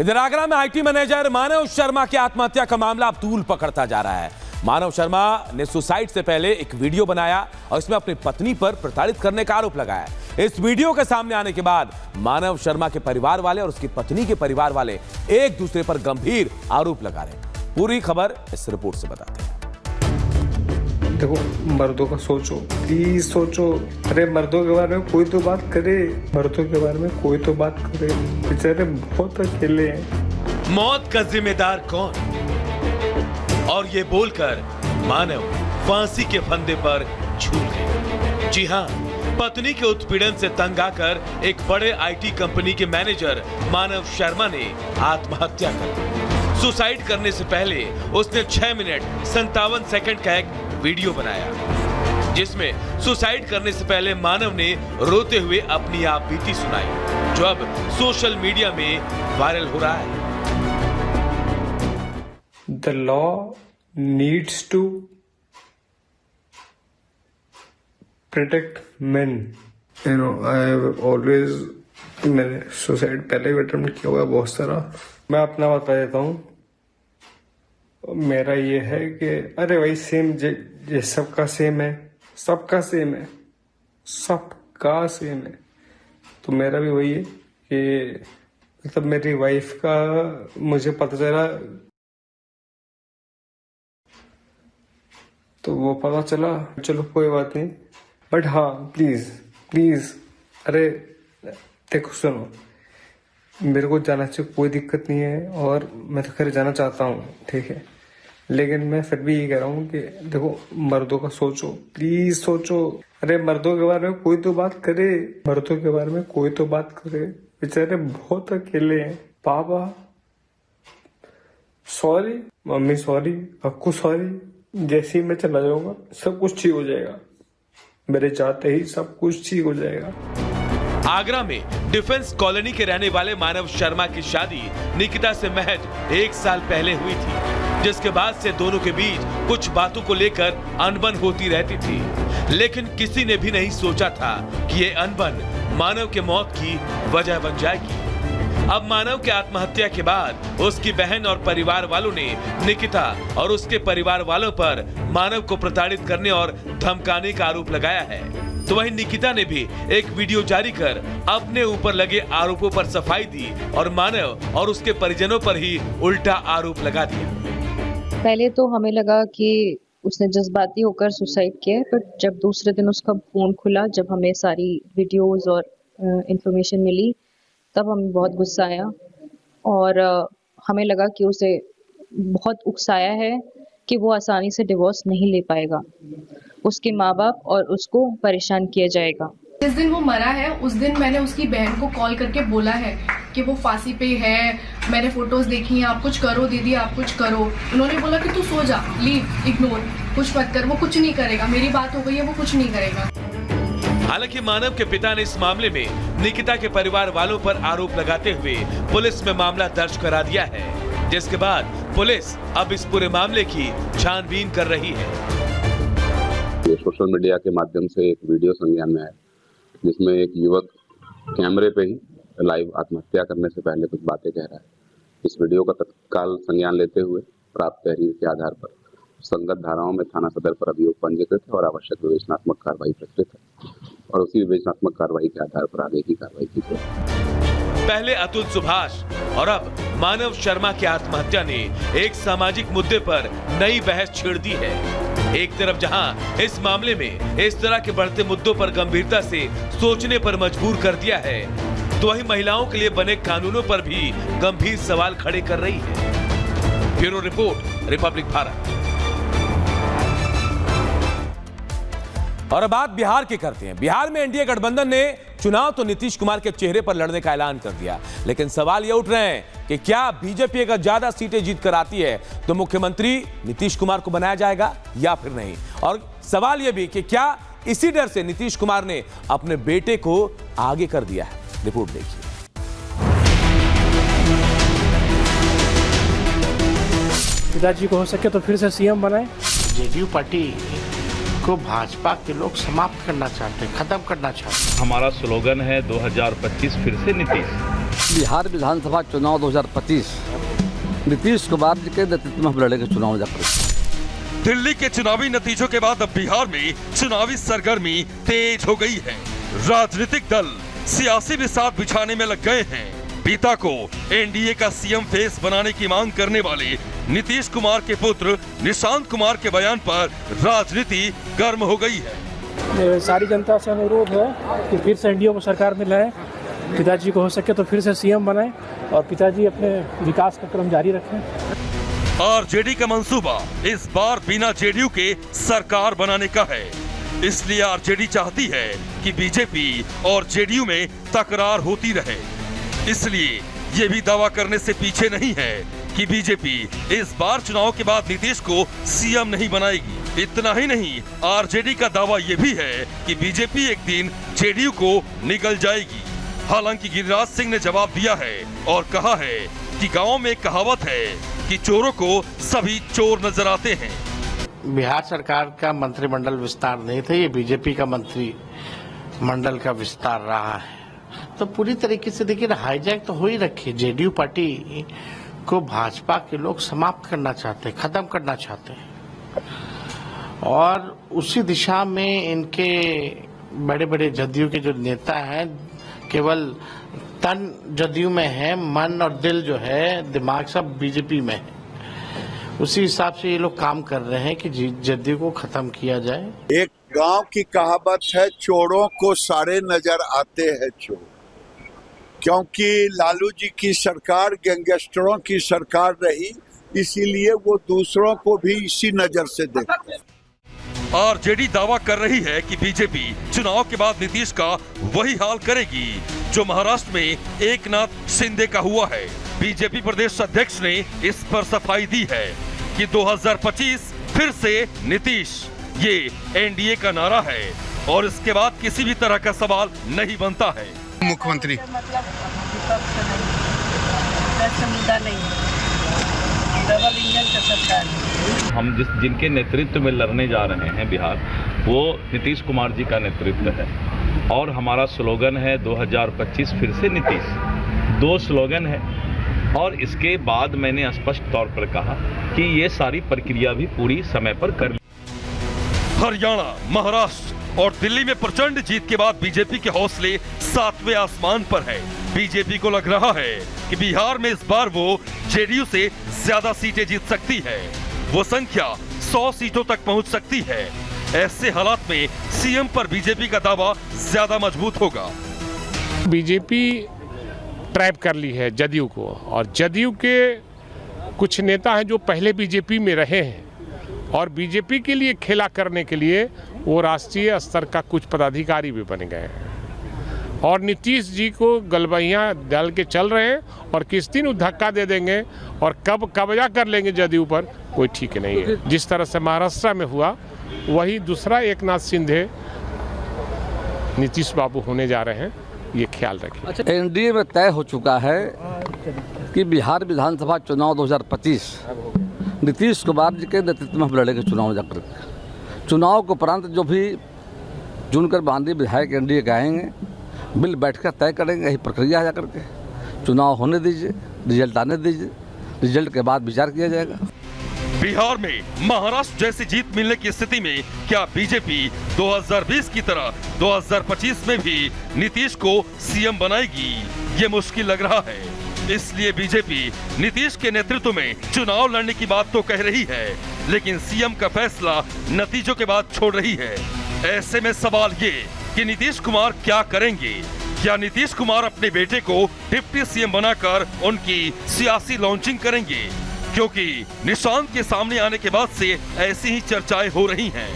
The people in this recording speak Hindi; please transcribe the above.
इधर आगरा में आईटी मैनेजर मानव शर्मा की आत्महत्या का मामला अब तूल पकड़ता जा रहा है। मानव शर्मा ने सुसाइड से पहले एक वीडियो बनाया और इसमें अपनी पत्नी पर प्रताड़ित करने का आरोप लगाया। इस वीडियो के सामने आने के बाद मानव शर्मा के परिवार वाले और उसकी पत्नी के परिवार वाले एक दूसरे पर गंभीर आरोप लगा रहे हैं। पूरी खबर इस रिपोर्ट से बताते हैं। देखो, मर्दों का सोचो, प्लीज सोचो। अरे मर्दों के बारे में कोई तो बात करे, मर्दों के बारे में कोई तो बात करे। बेचारे बहुत अकेले हैं। मौत का जिम्मेदार कौन? और ये बोलकर मानव फांसी के फंदे पर झूल गए। जी हां, पत्नी के उत्पीड़न से तंग आकर एक बड़े आईटी कंपनी के मैनेजर मानव शर्मा ने आत्महत्या कर ली। सुसाइड करने से पहले उसने 6 मिनट 57 सेकंड का एक वीडियो बनाया, जिसमें सुसाइड करने से पहले मानव ने रोते हुए अपनी आप बीती सुनाई, जो अब सोशल मीडिया में वायरल हो रहा है। The law needs to protect men. You know, I have always, मैंने सुसाइड पहले भी अटेम्प्ट किया हुआ है बहुत सारा। मैं अपना बता देता हूँ। मेरा ये है कि अरे भाई सेम ये सबका सेम है, सबका सेम है, सबका सेम है। तो मेरा भी वही है कि मतलब मेरी वाइफ का मुझे पता चला तो वो पता चला, चलो कोई बात नहीं। बट हाँ, प्लीज प्लीज, अरे देखो सुनो, मेरे को जाना चाहिए, कोई दिक्कत नहीं है और मैं तो खैर जाना चाहता हूँ, ठीक है। लेकिन मैं फिर भी ये कह रहा हूँ कि देखो, मर्दों का सोचो, प्लीज सोचो। अरे मर्दों के बारे में कोई तो बात करे, मर्दों के बारे में कोई तो बात करे। बेचारे बहुत अकेले हैं। पापा sorry, mummy sorry, Akku sorry. जैसे ही मैं चला जाऊंगा सब कुछ ठीक हो जाएगा, मेरे चाहते ही सब कुछ ठीक हो जाएगा। आगरा में डिफेंस कॉलोनी के रहने वाले मानव शर्मा की शादी निकिता से महज 1 साल पहले हुई थी, जिसके बाद से दोनों के बीच कुछ बातों को लेकर अनबन होती रहती थी। लेकिन किसी ने भी नहीं सोचा था कि ये अनबन मानव के मौत की वजह बन जाएगी। अब मानव के आत्महत्या के बाद उसकी बहन और परिवार वालों ने निकिता और उसके परिवार वालों पर मानव को प्रताड़ित करने और धमकाने का आरोप लगाया है। तो वहीं निकिता ने भी एक वीडियो जारी कर अपने ऊपर लगे आरोपों पर सफाई दी और मानव और उसके परिजनों पर ही उल्टा आरोप लगा दिया। पहले तो हमें लगा कि उसने जज्बाती होकर सुसाइड किया, बट जब दूसरे दिन उसका फोन खुला, जब हमें सारी वीडियोस और इंफॉर्मेशन मिली, तब हमें बहुत गुस्सा आया और हमें लगा कि उसे बहुत उकसाया है कि वो आसानी से डिवोर्स नहीं ले पाएगा। उसके माँ बाप और उसको परेशान किया जाएगा। जिस दिन वो मरा है उस दिन मैंने उसकी बहन को कॉल करके बोला है कि वो फांसी पे है, मैंने फोटोज देखी हैं, आप कुछ करो दीदी, आप कुछ करो। उन्होंने बोला कि तू सो जा, लीव, इग्नोर, कुछ मत कर, वो कुछ नहीं करेगा, मेरी बात हो गई है, वो कुछ नहीं करेगा। हालांकि मानव के पिता ने इस मामले में निकिता के परिवार वालों पर आरोप लगाते हुए पुलिस में मामला दर्ज करा दिया है, जिसके बाद पुलिस अब इस पूरे मामले की छानबीन कर रही है। ये सोशल मीडिया के माध्यम से एक वीडियो संज्ञान में आया, जिसमें एक युवक कैमरे पे ही लाइव आत्महत्या करने से पहले कुछ बातें कह रहा है। इस वीडियो का तत्काल संज्ञान लेते हुए प्राप्त तहरीर के आधार पर संगत धाराओं में थाना सदर पर अभियोग पंजीकृत है और आवश्यक विवेचनात्मक कार्रवाई प्रस्तुत है और उसी विवेचनात्मक कार्रवाई के आधार पर आगे की कार्रवाई की जाए। पहले अतुल सुभाष और अब मानव शर्मा की आत्महत्या ने एक सामाजिक मुद्दे पर नई बहस छेड़ दी है। एक तरफ जहां इस मामले में इस तरह के बढ़ते मुद्दों पर गंभीरता से सोचने पर मजबूर कर दिया है, तो वहीं महिलाओं के लिए बने कानूनों पर भी गंभीर सवाल खड़े कर रही है। Bureau report, Republic Bharat. और अब बात बिहार की करते हैं। बिहार में एनडीए गठबंधन ने चुनाव तो नीतीश कुमार के चेहरे पर लड़ने का ऐलान कर दिया, लेकिन सवाल ये उठ रहे हैं कि क्या बीजेपी अगर ज्यादा सीटें जीत कर आती है तो मुख्यमंत्री नीतीश कुमार को बनाया जाएगा या फिर नहीं। और सवाल यह भी कि क्या इसी डर से नीतीश कुमार ने अपने बेटे को आगे कर दिया है। रिपोर्ट देखिए। पिताजी को हो सके तो फिर से सीएम बनाए। जेडीयू पार्टी को भाजपा के लोग समाप्त करना चाहते हैं, खत्म करना चाहते हैं। हमारा स्लोगन है 2025 फिर से नीतीश। बिहार विधानसभा चुनाव 2025 नीतीश कुमार जी के नेतृत्व में हम लड़ेंगे चुनाव जाकर। दिल्ली के चुनावी नतीजों के बाद अब बिहार में चुनावी सरगर्मी तेज हो गई है। राजनीतिक दल सियासी बिसात बिछाने में लग गए हैं। पिता को एनडीए का सीएम फेस बनाने की मांग करने वाले नीतीश कुमार के पुत्र निशांत कुमार के बयान पर राजनीति गर्म हो गई है। सारी जनता से अनुरोध है कि फिर से एनडीए को सरकार में लाएं, पिताजी को हो सके तो फिर से सीएम बनाएं और पिताजी अपने विकास का क्रम जारी रखें। आरजेडी का मंसूबा इस बार बिना जेडीयू के सरकार बनाने का है। इसलिए आरजेडी चाहती है कि बीजेपी और जेडीयू में तकरार होती रहे। इसलिए ये भी दावा करने से पीछे नहीं है कि बीजेपी इस बार चुनाव के बाद नीतीश को सीएम नहीं बनाएगी। इतना ही नहीं, आरजेडी का दावा ये भी है कि बीजेपी एक दिन जेडीयू को निगल जाएगी। हालांकि गिरिराज सिंह ने जवाब दिया है और कहा है कि गांव में कहावत है कि चोरों को सभी चोर नजर आते हैं। बिहार सरकार का मंत्रिमंडल विस्तार नहीं था, ये बीजेपी का मंत्रिमंडल का विस्तार रहा है। तो पूरी तरीके से देखिए हाईजैक तो हो ही रखी है। जेडीयू पार्टी को भाजपा के लोग समाप्त करना चाहते हैं, खत्म करना चाहते हैं और उसी दिशा में इनके बड़े बड़े जदयू के जो नेता हैं केवल तन जदयू में है, मन और दिल जो है, दिमाग सब बीजेपी में है। उसी हिसाब से ये लोग काम कर रहे हैं कि जदयू को खत्म किया जाए। एक गांव की कहावत है, चोरों को सारे नजर आते हैं चोर, क्योंकि लालू जी की सरकार गैंगस्टरों की सरकार रही, इसीलिए वो दूसरों को भी इसी नजर से देखते हैं। आरजेडी दावा कर रही है कि बीजेपी चुनाव के बाद नीतीश का वही हाल करेगी जो महाराष्ट्र में एकनाथ शिंदे का हुआ है। बीजेपी प्रदेश अध्यक्ष ने इस पर सफाई दी है कि 2025 फिर से नीतीश, ये एनडीए का नारा है और इसके बाद किसी भी तरह का सवाल नहीं बनता है। मुख्यमंत्री डबल इंजन का सरकार, हम जिनके नेतृत्व में लड़ने जा रहे हैं बिहार, वो नीतीश कुमार जी का नेतृत्व है और हमारा स्लोगन है 2025 फिर से नीतीश। 2 स्लोगन है और इसके बाद मैंने स्पष्ट तौर पर कहा कि ये सारी प्रक्रिया भी पूरी समय पर कर ली। हरियाणा, महाराष्ट्र और दिल्ली में प्रचंड जीत के बाद बीजेपी के हौसले 7वें आसमान पर है। बीजेपी को लग रहा है कि बिहार में इस बार वो जेडीयू से ज्यादा सीटें जीत सकती है। वो संख्या 100 सीटों तक पहुंच सकती है। ऐसे हालात में सीएम पर बीजेपी का दावा ज्यादा मजबूत होगा। बीजेपी ट्रैप कर ली है जदयू को और जदयू के कुछ नेता हैं जो पहले बीजेपी में रहे हैं और बीजेपी के लिए खेला करने के लिए वो राष्ट्रीय स्तर का कुछ पदाधिकारी भी बन गए हैं और नीतीश जी को गलबैयाँ डाल के चल रहे हैं और किस दिन धक्का दे देंगे और कब कब्जा कर लेंगे जदयू पर कोई ठीक नहीं है। जिस तरह से महाराष्ट्र में हुआ वही दूसरा एकनाथ शिंदे नीतीश बाबू होने जा रहे हैं, ये ख्याल रखें। एनडीए में तय हो चुका है कि बिहार विधानसभा चुनाव 2025 नीतीश कुमार जी के नेतृत्व में हम लड़ेंगे चुनाव जाकर। चुनाव के उपरांत जो भी चुनकर बांधी विधायक एनडीए के आएंगे, बिल बैठकर तय करेंगे। यही प्रक्रिया है जाकर के। चुनाव होने दीजिए, रिजल्ट आने दीजिए, रिजल्ट के बाद विचार किया जाएगा। बिहार में महाराष्ट्र जैसी जीत मिलने की स्थिति में क्या बीजेपी 2020 की तरह 2025 में भी नीतीश को सीएम बनाएगी? ये मुश्किल लग रहा है। इसलिए बीजेपी नीतीश के नेतृत्व में चुनाव लड़ने की बात तो कह रही है, लेकिन सीएम का फैसला नतीजों के बाद छोड़ रही है। ऐसे में सवाल ये कि नीतीश कुमार क्या करेंगे? क्या नीतीश कुमार अपने बेटे को डिप्टी सीएम बनाकर उनकी सियासी लॉन्चिंग करेंगे? क्योंकि निशांत के सामने आने के बाद से ऐसी ही चर्चाएं हो रही हैं।